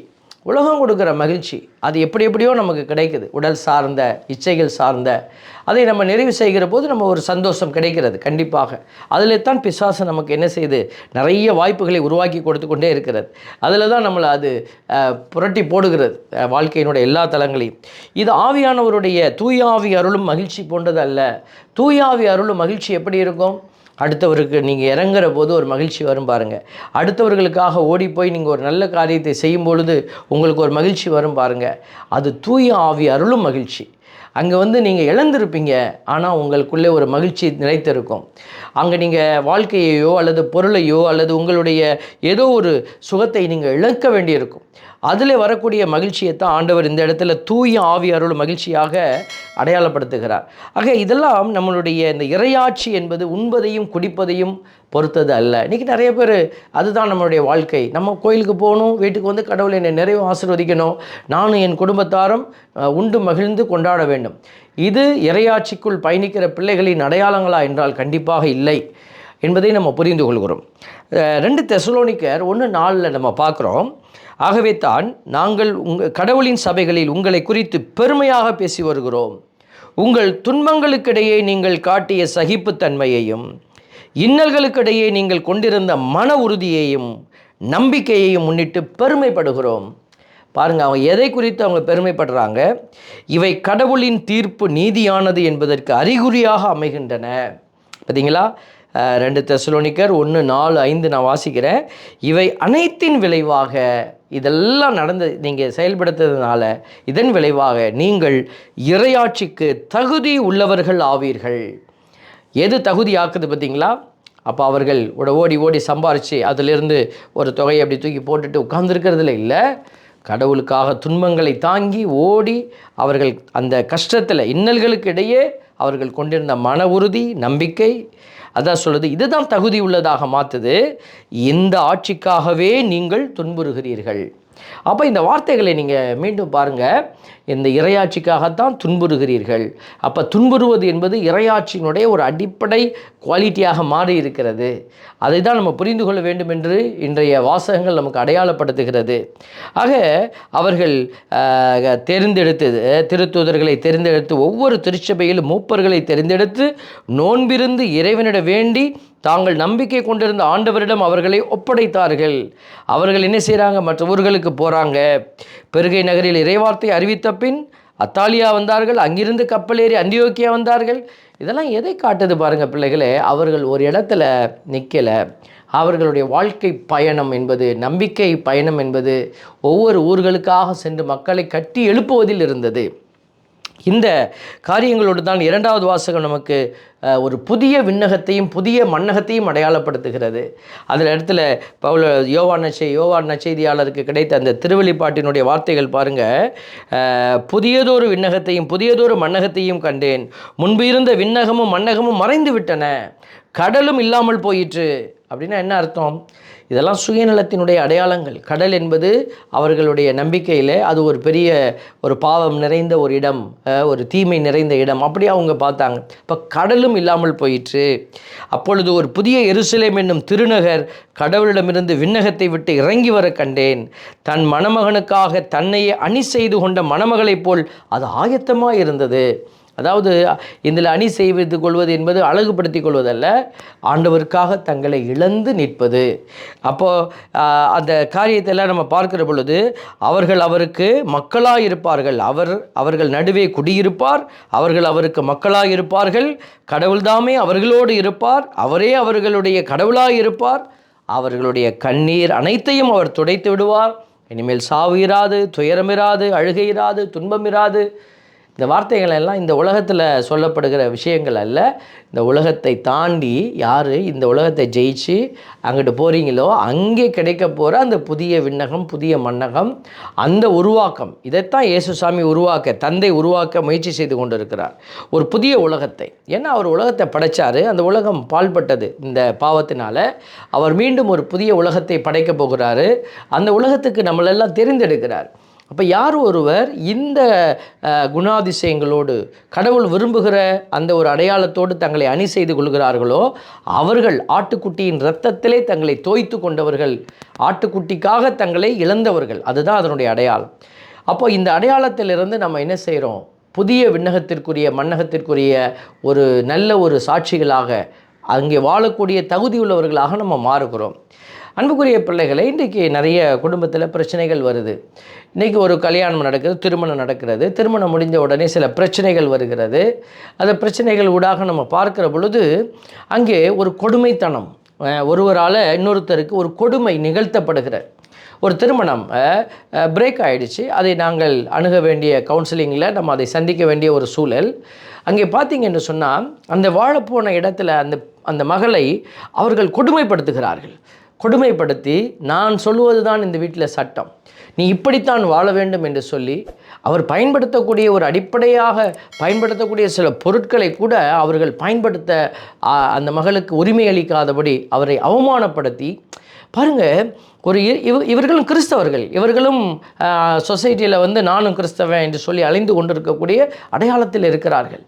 உலகம் கொடுக்குற மகிழ்ச்சி அது எப்படியோ நமக்கு கிடைக்குது, உடல் சார்ந்த, இச்சைகள் சார்ந்த, அதை நம்ம நிறைவு செய்கிற போது நம்ம ஒரு சந்தோஷம் கிடைக்கிறது. கண்டிப்பாக அதில் தான் பிசாசு நமக்கு என்ன செய்யுது, நிறைய வாய்ப்புகளை உருவாக்கி கொடுத்து கொண்டே இருக்கிறது. அதில் தான் நம்மளை அது புரட்டி போடுகிறது வாழ்க்கையினுடைய எல்லா தளங்களையும். இது ஆவியானவருடைய தூய ஆவி அருளும் மகிழ்ச்சி போன்றது அல்ல. தூய ஆவி அருளும் மகிழ்ச்சி எப்படி இருக்கும்? அடுத்தவருக்கு நீங்கள் இறங்குற போது ஒரு மகிழ்ச்சி வரும் பாருங்கள். அடுத்தவர்களுக்காக ஓடி போய் நீங்கள் ஒரு நல்ல காரியத்தை செய்யும் பொழுது உங்களுக்கு ஒரு மகிழ்ச்சி வரும் பாருங்கள். அது தூய ஆவி அருளும் மகிழ்ச்சி. அங்கே வந்து நீங்கள் இழந்திருப்பீங்க, ஆனால் உங்களுக்குள்ளே ஒரு மகிழ்ச்சி நிலைத்திருக்கும். அங்கே நீங்கள் வாழ்க்கையையோ அல்லது பொருளையோ அல்லது உங்களுடைய ஏதோ ஒரு சுகத்தை நீங்கள் இழக்க வேண்டியிருக்கும். அதில் வரக்கூடிய மகிழ்ச்சியை தான் ஆண்டவர் இந்த இடத்துல தூய ஆவியாரோட மகிழ்ச்சியாக அடையாளப்படுத்துகிறார். ஆக இதெல்லாம் நம்மளுடைய இந்த இறையாட்சி என்பது உண்பதையும் குடிப்பதையும் பொறுத்தது அல்ல. இன்றைக்கி நிறைய பேர் அதுதான் நம்மளுடைய வாழ்க்கை. நம்ம கோயிலுக்கு போகணும், வீட்டுக்கு வந்து கடவுளை என்னை நிறைவு ஆசீர்வதிக்கணும், நானும் என் குடும்பத்தாரும் உண்டு மகிழ்ந்து கொண்டாட வேண்டும். இது இறையாட்சிக்குள் பயணிக்கிற பிள்ளைகளின் அடையாளங்களா என்றால் கண்டிப்பாக இல்லை என்பதை நம்ம புரிந்து கொள்கிறோம். 2 தெசலோனிக்கர் 1:4 நம்ம பார்க்குறோம். ஆகவே தான் நாங்கள் கடவுளின் சபைகளில் உங்களை குறித்து பெருமையாக பேசி வருகிறோம். உங்கள் துன்பங்களுக்கிடையே நீங்கள் காட்டிய சகிப்புத்தன்மையையும் இன்னல்களுக்கிடையே நீங்கள் கொண்டிருந்த மன உறுதியையும் நம்பிக்கையையும் முன்னிட்டு பெருமைப்படுகிறோம். பாருங்கள், அவங்க எதை குறித்து அவங்க பெருமைப்படுறாங்க? இவை கடவுளின் தீர்ப்பு நீதியானது என்பதற்கு அறிகுறியாக அமைகின்றன. பார்த்தீங்களா? 2 தெசலோனிக்கர் 1:4-5 நான் வாசிக்கிறேன். இவை அனைத்தின் விளைவாக, இதெல்லாம் நடந்து நீங்கள் செயல்படுத்துறதுனால இதன் விளைவாக நீங்கள் இறையாட்சிக்கு தகுதி உள்ளவர்கள் ஆவீர்கள். எது தகுதி ஆக்குது பார்த்தீங்களா? அப்போ அவர்கள் ஓடி ஓடி சம்பாரித்து அதிலிருந்து ஒரு தொகையை அப்படி தூக்கி போட்டுட்டு உட்கார்ந்துருக்கிறதுல இல்லை, கடவுளுக்காக துன்பங்களை தாங்கி ஓடி அவர்கள் அந்த கஷ்டத்தில் இன்னல்களுக்கு இடையே அவர்கள் கொண்டிருந்த மன உறுதி, நம்பிக்கை, அதான் சொல்லுது, இதுதான் தகுதி உள்ளதாக மாற்றுது. இந்த ஆட்சிக்காகவே நீங்கள் துன்புறுகிறீர்கள். அப்போ இந்த வார்த்தைகளை நீங்கள் மீண்டும் பாருங்கள். இந்த இறையாட்சிக்காகத்தான் துன்புறுகிறீர்கள். அப்போ துன்புறுவது என்பது இறையாட்சியினுடைய ஒரு அடிப்படை குவாலிட்டியாக மாறி இருக்கிறது. அதை தான் நம்ம புரிந்து கொள்ள வேண்டும் என்று இன்றைய வாசகங்கள் நமக்கு அடையாளப்படுத்துகிறது. ஆக அவர்கள் தேர்ந்தெடுத்தது, திருத்தூதர்களை தேர்ந்தெடுத்து, ஒவ்வொரு திருச்சபையிலும் மூப்பர்களை தேர்ந்தெடுத்து நோன்பிருந்து இறைவனிடம் வேண்டி தாங்கள் நம்பிக்கை கொண்டிருந்த ஆண்டவரிடம் அவர்களை ஒப்படைத்தார்கள். அவர்கள் என்ன செய்கிறாங்க? மற்ற ஊர்களுக்கு போகிறாங்க. பெருகை நகரில் இறைவார்த்தை அறிவித்த பின் அத்தாலியா வந்தார்கள். அங்கிருந்து கப்பலேறி அந்தியோக்கியா வந்தார்கள். இதெல்லாம் எதை காட்டுது பாருங்கள் பிள்ளைகளே. அவர்கள் ஒரு இடத்துல நிற்கலை. அவர்களுடைய வாழ்க்கை பயணம் என்பது, நம்பிக்கை பயணம் என்பது ஒவ்வொரு ஊர்களுக்காக சென்று மக்களை கட்டி எழுப்புவதில் இருந்தது. இந்த காரியங்களோடு தான் 2வது வாசகம் நமக்கு ஒரு புதிய விண்ணகத்தையும் புதிய மண்ணகத்தையும் அடையாளப்படுத்துகிறது. அதில் இடத்துல யோவான் நற்செய்தியாளருக்கு கிடைத்த அந்த திருவெளிப்பாட்டினுடைய வார்த்தைகள் பாருங்கள். புதியதொரு விண்ணகத்தையும் புதியதொரு மண்ணகத்தையும் கண்டேன். முன்பு இருந்த விண்ணகமும் மண்ணகமும் மறைந்து விட்டன, கடலும் இல்லாமல் போயிற்று. அப்படின்னா என்ன அர்த்தம்? இதெல்லாம் சுயநலத்தினுடைய அடையாளங்கள். கடல் என்பது அவர்களுடைய நம்பிக்கையில் அது ஒரு பெரிய ஒரு பாவம் நிறைந்த ஒரு இடம், ஒரு தீமை நிறைந்த இடம், அப்படியே அவங்க பார்த்தாங்க. இப்போ கடலும் இல்லாமல் போயிற்று. அப்பொழுது ஒரு புதிய எருசலேம் என்னும் திருநகர் கடவுளிடமிருந்து விண்ணகத்தை விட்டு இறங்கி வர கண்டேன். தன் மணமகனுக்காக தன்னையே அணி செய்து கொண்ட மணமகளைப் போல் அது ஆயத்தமாக இருந்தது. அதாவது இதில் அணி செய்து கொள்வது என்பது அழகுபடுத்தி கொள்வதல்ல, ஆண்டவருக்காக தங்களை இழந்து நிற்பது. அப்போது அந்த காரியத்தெல்லாம் நம்ம பார்க்கிற பொழுது அவர்கள் அவருக்கு மக்களாக இருப்பார்கள். அவர்கள் நடுவே குடியிருப்பார். அவர்கள் அவருக்கு மக்களாக இருப்பார்கள். கடவுள்தாமே அவர்களோடு இருப்பார். அவரே அவர்களுடைய கடவுளாக இருப்பார். அவர்களுடைய கண்ணீர் அனைத்தையும் அவர் துடைத்து விடுவார். இனிமேல் சாவு இராது, துயரம் இராது, அழுகை இராது, துன்பம் இராது. இந்த வார்த்தைகள் எல்லாம் இந்த உலகத்தில் சொல்லப்படுகிற விஷயங்கள் அல்ல. இந்த உலகத்தை தாண்டி யார் இந்த உலகத்தை ஜெயிச்சு அங்கிட்டு போகிறீங்களோ அங்கே கிடைக்க போகிற அந்த புதிய விண்ணகம், புதிய மண்ணகம், அந்த உருவாக்கம், இதைத்தான் இயேசுசாமி தந்தை உருவாக்க முயற்சி செய்து கொண்டு இருக்கிறார். ஒரு புதிய உலகத்தை. ஏன்னா அவர் உலகத்தை படைத்தார். அந்த உலகம் பாழ்பட்டது இந்த பாவத்தினால். அவர் மீண்டும் ஒரு புதிய உலகத்தை படைக்க போகிறாரு. அந்த உலகத்துக்கு நம்மளெல்லாம் தெரிந்தெடுக்கிறார். அப்போ யார் ஒருவர் இந்த குணாதிசயங்களோடு கடவுள் விரும்புகிற அந்த ஒரு அடையாளத்தோடு தங்களை அணி செய்து கொள்கிறார்களோ அவர்கள் ஆட்டுக்குட்டியின் இரத்தத்திலே தங்களை தோய்த்து கொண்டவர்கள், ஆட்டுக்குட்டிக்காக தங்களை இழந்தவர்கள். அதுதான் அதனுடைய அடையாளம். அப்போ இந்த அடையாளத்திலிருந்து நம்ம என்ன செய்கிறோம்? புதிய விண்ணகத்திற்குரிய மண்ணகத்திற்குரிய ஒரு நல்ல ஒரு சாட்சிகளாக, அங்கே வாழக்கூடிய தகுதியுள்ளவர்களாக நம்ம மாறுகிறோம். அன்புக்குரிய பிள்ளைகளை, இன்றைக்கி நிறைய குடும்பத்தில் பிரச்சனைகள் வருது. இன்றைக்கி ஒரு கல்யாணம் நடக்குது, திருமணம் நடக்கிறது. திருமணம் முடிஞ்ச உடனே சில பிரச்சனைகள் வருகிறது. அந்த பிரச்சனைகள் ஊடாக நம்ம பார்க்கிற பொழுது அங்கே ஒரு கொடுமைத்தனம், ஒருவரால் இன்னொருத்தருக்கு ஒரு கொடுமை நிகழ்த்தப்படுகிற ஒரு திருமணம் பிரேக் ஆகிடுச்சு, அதை நாங்கள் அணுக வேண்டிய கவுன்சிலிங்கில் நம்ம அதை சந்திக்க வேண்டிய ஒரு சூழல். அங்கே பார்த்தீங்கன்னு சொன்னால் அந்த வாழப்போன இடத்துல அந்த மகளை அவர்கள் கொடுமைப்படுத்துகிறார்கள். கொடுமைப்படுத்தி நான் சொல்லுவது தான் இந்த வீட்டில் சட்டம், நீ இப்படித்தான் வாழ வேண்டும் என்று சொல்லி அவர் பயன்படுத்தக்கூடிய ஒரு அடிப்படையாக பயன்படுத்தக்கூடிய சில பொருட்களை கூட அவர்கள் பயன்படுத்த அந்த மகளுக்கு உரிமை அளிக்காதபடி அவரை அவமானப்படுத்தி பாருங்கள். இவர்களும் கிறிஸ்தவர்கள், இவர்களும் சொசைட்டியில் நானும் கிறிஸ்தவன் என்று சொல்லி அலைந்து கொண்டிருக்கக்கூடிய அடையாளத்தில் இருக்கிறார்கள்.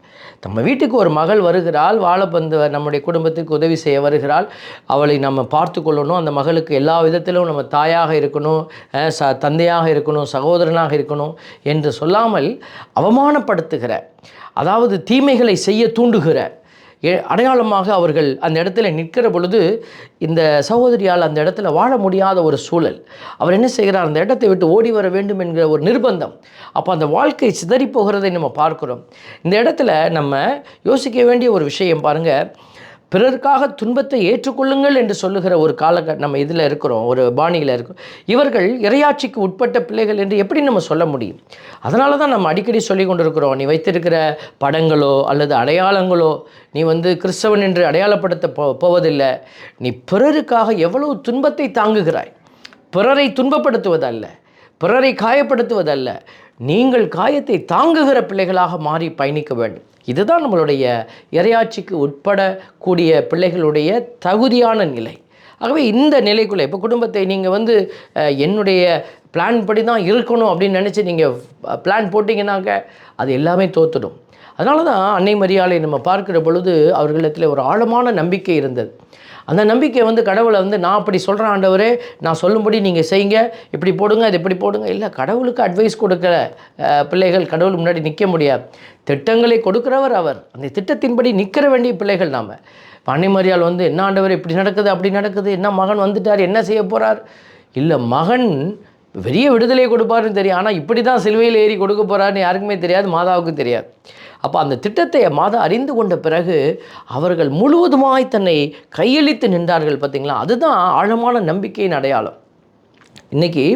நம்ம வீட்டுக்கு ஒரு மகள் வருகிறாள், வாழப்பந்து நம்முடைய குடும்பத்துக்கு உதவி செய்ய வருகிறாள், அவளை நம்ம பார்த்து கொள்ளணும், அந்த மகளுக்கு எல்லா விதத்திலும் நம்ம தாயாக இருக்கணும், தந்தையாக இருக்கணும், சகோதரனாக இருக்கணும் என்று சொல்லாமல் அவமானப்படுத்துகிற, அதாவது தீமைகளை செய்ய தூண்டுகிற அடையாளமாக அவர்கள் அந்த இடத்துல நிற்கிற பொழுது இந்த சகோதரியால் அந்த இடத்துல வாழ முடியாத ஒரு சூழல். அவர் என்ன செய்கிறார், அந்த இடத்தை விட்டு ஓடி வர வேண்டும் என்கிற ஒரு நிர்பந்தம். அப்போ அந்த வாழ்க்கை சிதறி போகிறதை நம்ம பார்க்குறோம். இந்த இடத்துல நம்ம யோசிக்க வேண்டிய ஒரு விஷயம் பாருங்கள், பிறருக்காக துன்பத்தை ஏற்றுக்கொள்ளுங்கள் என்று சொல்லுகிற ஒரு நம்ம இதில் இருக்கிறோம், ஒரு பாணியில் இருக்கிறோம். இவர்கள் இறையாட்சிக்கு உட்பட்ட பிள்ளைகள் என்று எப்படி நம்ம சொல்ல முடியும்? அதனால தான் நம்ம அடிக்கடி சொல்லி கொண்டிருக்கிறோம், நீ வைத்திருக்கிற படங்களோ அல்லது அடையாளங்களோ நீ கிறிஸ்தவன் என்று அடையாளப்படுத்த போவதில்லை. நீ பிறருக்காக எவ்வளவு துன்பத்தை தாங்குகிறாய். பிறரை துன்பப்படுத்துவதல்ல, பிறரை காயப்படுத்துவதல்ல, நீங்கள் காயத்தை தாங்குகிற பிள்ளைகளாக மாறி பயணிக்க வேண்டும். இதுதான் நம்மளுடைய இறையாட்சிக்கு உட்படக்கூடிய பிள்ளைகளுடைய தகுதியான நிலை. ஆகவே இந்த நிலைக்குள்ளே இப்போ குடும்பத்தை நீங்கள் என்னுடைய பிளான் படி தான் இருக்கணும் அப்படின்னு நினச்சி நீங்கள் பிளான் போட்டிங்கன்னாக்க அது எல்லாமே தோற்றுடும். அதனால தான் அன்னை மரியாளை நம்ம பார்க்குற பொழுது அவர்களிடத்தில் ஒரு ஆழமான நம்பிக்கை இருந்தது. அந்த நம்பிக்கை கடவுளை நான் அப்படி சொல்கிறேன் ஆண்டவரே, நான் சொல்லும்படி நீங்கள் செய்யுங்க, இப்படி போடுங்க, இது இப்படி போடுங்க. இல்லை, கடவுளுக்கு அட்வைஸ் கொடுக்குற பிள்ளைகள் கடவுள் முன்னாடி நிற்க முடியாது. திட்டங்களை கொடுக்குறவர் அவர், அந்த திட்டத்தின்படி நிற்கிற வேண்டிய பிள்ளைகள் நாம். அன்னை மரியாள் என்ன ஆண்டவர் இப்படி நடக்குது, அப்படி நடக்குது, என்ன மகன் வந்துட்டார், என்ன செய்ய போகிறார்? இல்லை, மகன் பெரிய விடுதலையை கொடுப்பாருன்னு தெரியும், ஆனால் இப்படி தான் சிலுவையில் ஏறி கொடுக்க போகிறாருன்னு யாருக்குமே தெரியாது, மாதாவுக்கு தெரியாது. அப்போ அந்த திட்டத்தை மாதா அறிந்து கொண்ட பிறகு அவர்கள் முழுவதுமாய் தன்னை கையளித்து நின்றார்கள். பார்த்திங்களா, அதுதான் ஆழமான நம்பிக்கையின் அடையாளம். இன்றைக்கி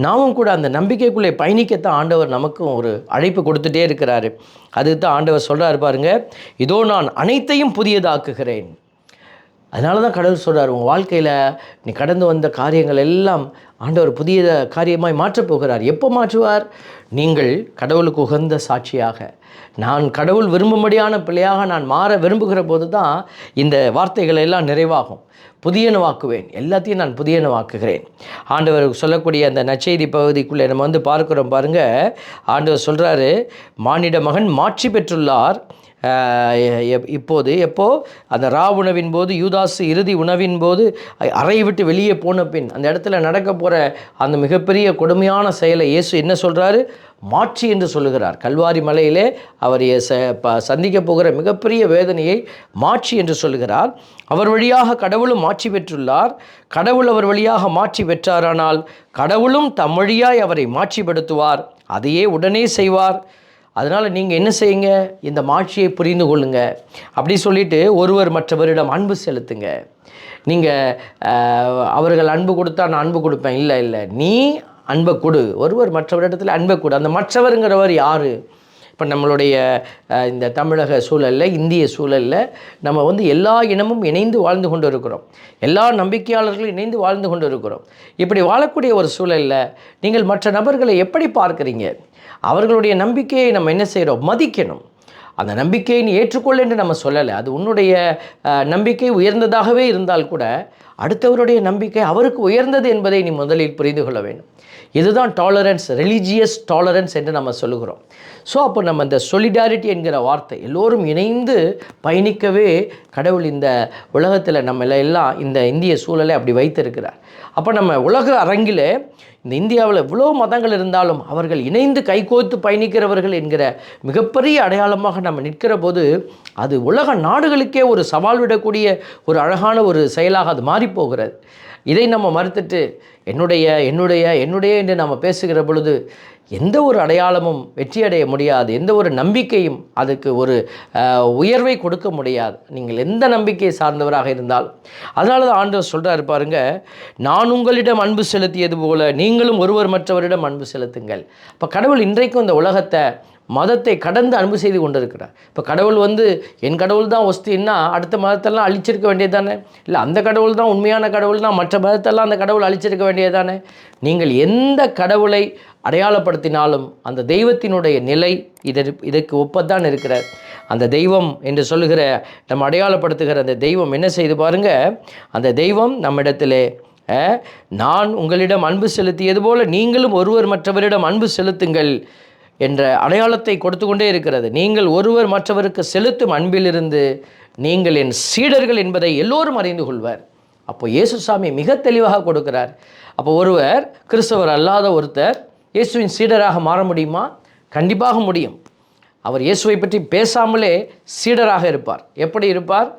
நாமும் கூட அந்த நம்பிக்கைக்குள்ளே பயணிக்கத்தான் ஆண்டவர் நமக்கும் ஒரு அழைப்பு கொடுத்துட்டே இருக்கிறாரு. அதுக்கு தான் ஆண்டவர் சொல்கிறார் பாருங்க, இதோ நான் அனைத்தையும் புதியதாக்குகிறேன். அதனால தான் கடவுள் சொல்கிறார், உங்கள் வாழ்க்கையில் நீ கடந்து வந்த காரியங்கள் எல்லாம் ஆண்டவர் புதிய காரியமாய் மாற்றப் போகிறார். எப்போ மாற்றுவார்? நீங்கள் கடவுளுக்கு உகந்த சாட்சியாக, நான் கடவுள் விரும்பும்படியான பிள்ளையாக நான் மாற விரும்புகிற போது தான் இந்த வார்த்தைகள் எல்லாம் நிறைவாகும். புதியனவாக்குவேன், எல்லாத்தையும் நான் புதியனவாக்குகிறேன். ஆண்டவர் சொல்லக்கூடிய அந்த நற்செய்தி பகுதிக்குள்ளே நம்ம பார்க்குறோம் பாருங்கள். ஆண்டவர் சொல்கிறாரு, மானிட மகன் மாட்சி பெற்றுள்ளார். இப்போது அந்த உணவின் போது, யூதாசு இறுதி உணவின் போது அறையை விட்டு வெளியே போன பின் அந்த இடத்துல நடக்க போகிற அந்த மிகப்பெரிய கொடுமையான செயலை இயேசு என்ன சொல்கிறாரு? மாட்சி என்று சொல்லுகிறார். கல்வாரி மலையிலே அவர் சந்திக்க போகிற மிகப்பெரிய வேதனையை மாட்சி என்று சொல்லுகிறார். அவர் வழியாக கடவுளும் மாட்சி பெற்றுள்ளார். கடவுள் அவர் வழியாக மாட்சி பெற்றாரானால் கடவுளும் தம் வழியாய் அவரை மாட்சிப்படுத்துவார், அதையே உடனே செய்வார். அதனால் நீங்கள் என்ன செய்யுங்க, இந்த மாட்சியை புரிந்து கொள்ளுங்க. அப்படி சொல்லிவிட்டு ஒருவர் மற்றவரிடம் அன்பு செலுத்துங்க. நீங்கள் அவர்கள் அன்பு கொடுத்தா நான் அன்பு கொடுப்பேன், இல்லை, நீ அன்பை கொடு, ஒருவர் மற்றவரிடத்தில் அன்பை கொடு. அந்த மற்றவருங்கிறவர் யார்? இப்போ நம்மளுடைய இந்த தமிழக சூழலில், இந்திய சூழலில் நம்ம எல்லா இனமும் இணைந்து வாழ்ந்து கொண்டு இருக்கிறோம். எல்லா நம்பிக்கையாளர்களும் இணைந்து வாழ்ந்து கொண்டு இருக்கிறோம். இப்படி வாழக்கூடிய ஒரு சூழலில் நீங்கள் மற்ற நபர்களை எப்படி பார்க்குறீங்க? அவர்களுடைய நம்பிக்கையை நம்ம என்ன செய்கிறோம்? மதிக்கணும். அந்த நம்பிக்கையை நீ ஏற்றுக்கொள்ள என்று நம்ம சொல்லலை. அது உன்னுடைய நம்பிக்கை உயர்ந்ததாகவே இருந்தால் கூட அடுத்தவருடைய நம்பிக்கை அவருக்கு உயர்ந்தது என்பதை நீ முதலில் புரிந்து கொள்ள வேண்டும். இதுதான் டாலரன்ஸ், ரிலீஜியஸ் டாலரன்ஸ் என்று நம்ம சொல்லுகிறோம். ஸோ அப்போ நம்ம இந்த சொலிடாரிட்டி என்கிற வார்த்தை, எல்லோரும் இணைந்து பயணிக்கவே கடவுள் இந்த உலகத்தில் நம்மள எல்லாம் இந்த இந்திய சூழலை அப்படி வைத்திருக்கிறார். அப்போ நம்ம உலக அரங்கில் இந்த இந்தியாவில் எவ்வளோ மதங்கள் இருந்தாலும் அவர்கள் இணைந்து கைகோர்த்து பயணிக்கிறவர்கள் என்கிற மிகப்பெரிய அடையாளமாக நம்ம நிற்கிற போது அது உலக நாடுகளுக்கே ஒரு சவால் விடக்கூடிய ஒரு அழகான ஒரு செயலாக அது மாறிப்போகிறது. இதை நம்ம மறுத்துட்டு என்னுடைய என்னுடைய என்னுடைய என்று நம்ம பேசுகிற பொழுது எந்த ஒரு அடையாளமும் வெற்றி அடைய முடியாது. எந்த ஒரு நம்பிக்கையும் அதுக்கு ஒரு உயர்வை கொடுக்க முடியாது, நீங்கள் எந்த நம்பிக்கையை சார்ந்தவராக இருந்தாலும். அதனால தான் ஆண்டவர் சொல்கிறார் பாருங்க, நான் உங்களிடம் அன்பு செலுத்தியது போல நீங்களும் ஒருவர் மற்றவரிடம் அன்பு செலுத்துங்கள். இப்போ கடவுள் இன்றைக்கும் இந்த உலகத்தை மதத்தை கடந்து அன்பு செய்து கொண்டிருக்கிறார். இப்போ கடவுள் என் கடவுள் தான் ஒஸ்தின்னா அடுத்த மதத்தெல்லாம் அழிச்சிருக்க வேண்டியது தானே? இல்லை அந்த கடவுள் தான் உண்மையான கடவுள் தான், மற்ற மதத்தெல்லாம் அந்த கடவுள் அழிச்சிருக்க வேண்டியது தானே? நீங்கள் எந்த கடவுளை அடையாளப்படுத்தினாலும் அந்த தெய்வத்தினுடைய நிலை இதற்கு ஒப்பத்தான் இருக்கிறார். அந்த தெய்வம் என்று சொல்லுகிற நம்ம அடையாளப்படுத்துகிற அந்த தெய்வம் என்ன செய்து பாருங்க, அந்த தெய்வம் நம்மிடத்திலே நான் உங்களிடம் அன்பு செலுத்தியது போல நீங்களும் ஒருவர் மற்றவரிடம் அன்பு செலுத்துங்கள் என்ற அடையாளத்தை கொடுத்து கொண்டே இருக்கிறது. நீங்கள் ஒருவர் மற்றவருக்கு செலுத்தும் அன்பிலிருந்து நீங்கள் என் சீடர்கள் என்பதை எல்லோரும் அறிந்து கொள்வார். அப்போ இயேசுசாமி மிக தெளிவாக கொடுக்கிறார். அப்போ ஒருவர் கிறிஸ்தவர் அல்லாத ஒருத்தர் இயேசுவின் சீடராக மாற முடியுமா? கண்டிப்பாக முடியும். அவர் இயேசுவை பற்றி பேசாமலே சீடராக இருப்பார். எப்படி இருப்பார்?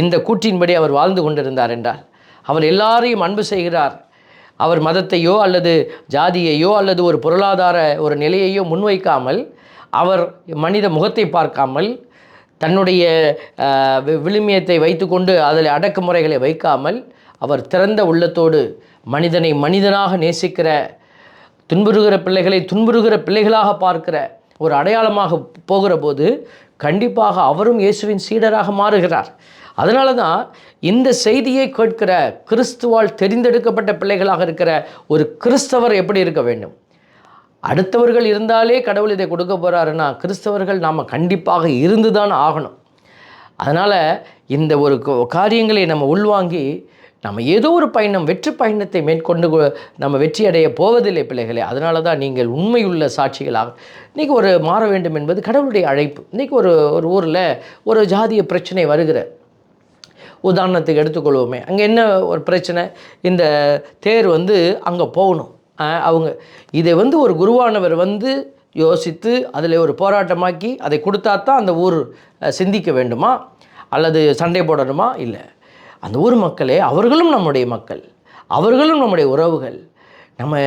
இந்த கூற்றின்படி அவர் வாழ்ந்து கொண்டிருந்தார் என்றால் அவர் எல்லாரையும் அன்பு செய்கிறார். அவர் மதத்தையோ அல்லது ஜாதியையோ அல்லது ஒரு பொருளாதார ஒரு நிலையையோ முன்வைக்காமல், அவர் மனித முகத்தை பார்க்காமல், தன்னுடைய விழுமியத்தை வைத்துக்கொண்டு அதில் அடக்குமுறைகளை வைக்காமல், அவர் திறந்த உள்ளத்தோடு மனிதனை மனிதனாக நேசிக்கிற, துன்புறுகிற பிள்ளைகளை துன்புறுகிற பிள்ளைகளாக பார்க்கிற ஒரு அடையாளமாக போகிற போது கண்டிப்பாக அவரும் இயேசுவின் சீடராக மாறுகிறார். அதனால தான் இந்த செய்தியை கேட்கிற கிறிஸ்துவால் தெரிந்தெடுக்கப்பட்ட பிள்ளைகளாக இருக்கிற ஒரு கிறிஸ்தவர் எப்படி இருக்க வேண்டும்? அடுத்தவர்கள் இருந்தாலே கடவுள் இதை கொடுக்க போகிறாருன்னா கிறிஸ்தவர்கள் நாம் கண்டிப்பாக இருந்து தான் ஆகணும். அதனால் இந்த ஒரு காரியங்களை நம்ம உள்வாங்கி நம்ம ஏதோ ஒரு பயணம், வெற்றி பயணத்தை மேற்கொண்டு நம்ம வெற்றி அடைய போவதில்லை பிள்ளைகளே. அதனால தான் நீங்கள் உண்மையுள்ள சாட்சிகளாக இன்றைக்கி ஒரு மாற வேண்டும் என்பது கடவுளுடைய அழைப்பு. இன்றைக்கி ஒரு ஊரில் ஒரு ஜாதிய பிரச்சனை வருகிற உதாரணத்துக்கு எடுத்துக்கொள்வோமே, அங்கே என்ன ஒரு பிரச்சனை, இந்த தேர் அங்கே போகணும். அவங்க இதை ஒரு குருவானவர் யோசித்து அதில் ஒரு போராட்டமாக்கி அதை கொடுத்தா தான் அந்த ஊர் சிந்திக்க வேண்டுமா அல்லது சண்டை போடணுமா? இல்லை, அந்த ஊர் மக்களே அவர்களும் நம்முடைய மக்கள், அவர்களும் நம்முடைய உறவுகள். நம்ம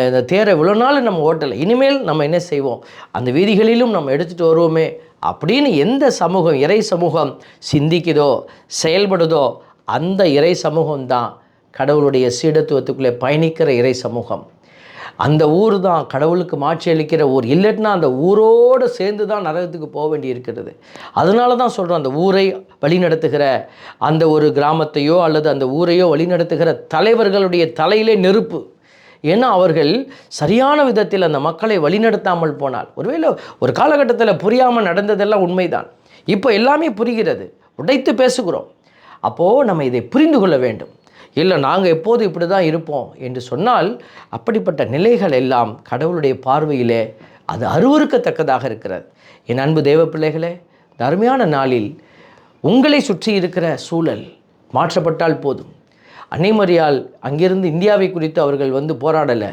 இந்த தேரை இவ்வளோ நாள் நம்ம ஓட்டலை, இனிமேல் நம்ம என்ன செய்வோம், அந்த வீதிகளிலும் நம்ம எடுத்துகிட்டு வருவோமே அப்படின்னு எந்த சமூகம், இறை சமூகம் சிந்திக்குதோ செயல்படுதோ அந்த இறை சமூகம்தான் கடவுளுடைய சீடத்துவத்துக்குள்ளே பயணிக்கிற இறை சமூகம். அந்த ஊர் தான் கடவுளுக்கு மாட்சி அளிக்கிற ஊர். இல்லைன்னா அந்த ஊரோடு சேர்ந்து தான் நரகத்துக்கு போக வேண்டி இருக்கிறது. அதனால தான் சொல்கிறோம், அந்த ஊரை வழிநடத்துகிற அந்த ஒரு கிராமத்தையோ அல்லது அந்த ஊரையோ வழிநடத்துகிற தலைவர்களுடைய தலையிலே நெருப்பு. ஏன்னா அவர்கள் சரியான விதத்தில் அந்த மக்களை வழிநடத்தாமல் போனால், ஒருவேளை ஒரு காலகட்டத்தில் புரியாமல் நடந்ததெல்லாம் உண்மைதான், இப்போ எல்லாமே புரிகிறது, உடைத்து பேசுகிறோம். அப்போது நம்ம இதை புரிந்து கொள்ள வேண்டும். இல்லை நாங்கள் எப்போது இப்படி தான் இருப்போம் என்று சொன்னால் அப்படிப்பட்ட நிலைகள் எல்லாம் கடவுளுடைய பார்வையிலே அது அருவருக்கத்தக்கதாக இருக்கிறது. என் அன்பு தேவ பிள்ளைகளே, இந்த அருமையான நாளில் உங்களை சுற்றி இருக்கிற சூழல் மாற்றப்பட்டால் போதும். அன்னை மரியாள் அங்கிருந்து இந்தியாவை குறித்து அவர்கள் போராடலை,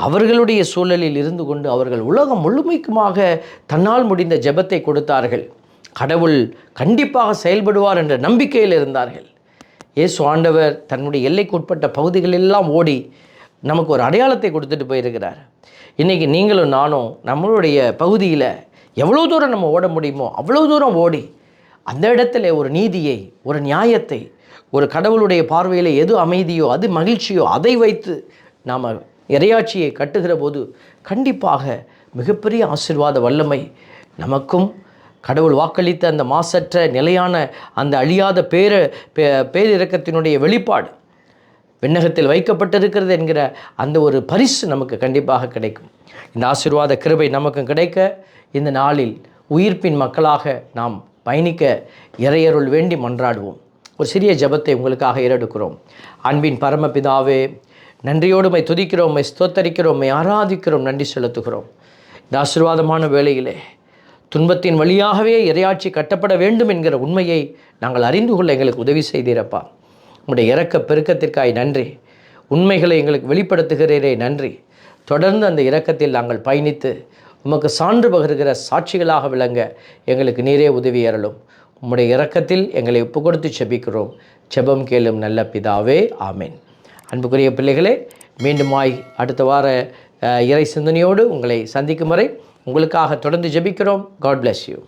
அவர்களுடைய சூழலில் இருந்து கொண்டு அவர்கள் உலகம் முழுமைக்குமாக தன்னால் முடிந்த ஜெபத்தை கொடுத்தார்கள். கடவுள் கண்டிப்பாக செயல்படுவார் என்ற நம்பிக்கையில் இருந்தார்கள். இயேசு ஆண்டவர் தன்னுடைய எல்லைக்குட்பட்ட பகுதிகளெல்லாம் ஓடி நமக்கு ஒரு அடையாளத்தை கொடுத்துட்டு போயிருக்கிறார். இன்றைக்கி நீங்களும் நானும் நம்மளுடைய பகுதியில் எவ்வளோ தூரம் நம்ம ஓட முடியுமோ அவ்வளோ தூரம் ஓடி அந்த இடத்துல ஒரு நீதியை, ஒரு நியாயத்தை, ஒரு கடவுளுடைய பார்வையில் எது அமைதியோ அது மகிழ்ச்சியோ அதை வைத்து நாம் இறையாட்சியை கட்டுகிற போது கண்டிப்பாக மிகப்பெரிய ஆசீர்வாத வல்லமை நமக்கும் கடவுள் வாக்களித்த அந்த மாசற்ற நிலையான அந்த அழியாத பேரிரக்கத்தினுடைய வெளிப்பாடு விண்ணகத்தில் வைக்கப்பட்டிருக்கிறது என்கிற அந்த ஒரு பரிசு நமக்கு கண்டிப்பாக கிடைக்கும். இந்த ஆசீர்வாத கிருபை நமக்கு கிடைக்க இந்த நாளில் உயிர்ப்பின் மக்களாக நாம் பயணிக்க இறையருள் வேண்டி மன்றாடுவோம். ஒரு சிறிய ஜெபத்தை உங்களுக்காக ஏறெடுக்கிறோம். அன்பின் பரமபிதாவே, நன்றியோடு மை துதிக்கிறோம், மை ஸ்தோத்தரிக்கிறோம், மை ஆராதிக்கிறோம், நன்றி செலுத்துகிறோம். இந்த ஆசீர்வாதமான வேளையிலே துன்பத்தின் வழியாகவே இறையாட்சி கட்டப்பட வேண்டும் என்கிற உண்மையை நாங்கள் அறிந்து கொள்ள எங்களுக்கு உதவி செய்தீரப்பா. உங்களுடைய இரக்க பெருக்கத்திற்காய் நன்றி. உண்மைகளை எங்களுக்கு வெளிப்படுத்துகிறீரே நன்றி. தொடர்ந்து அந்த இரக்கத்தில் நாங்கள் பயணித்து உமக்கு சான்று பகிர்கிற சாட்சிகளாக விளங்க எங்களுக்கு நீரே உதவி அருளும். உம்முடைய இரக்கத்தில் எங்களை ஒப்பு கொடுத்து செபிக்கிறோம். செபம் கேளும் நல்ல பிதாவே, ஆமென். அன்புக்குரிய பிள்ளைகளே, மீண்டுமாய் அடுத்த வார இறை சிந்தனையோடு உங்களை சந்திக்கும் வரை உங்களுக்காக தொடர்ந்து ஜெபிக்கிறோம். God bless you.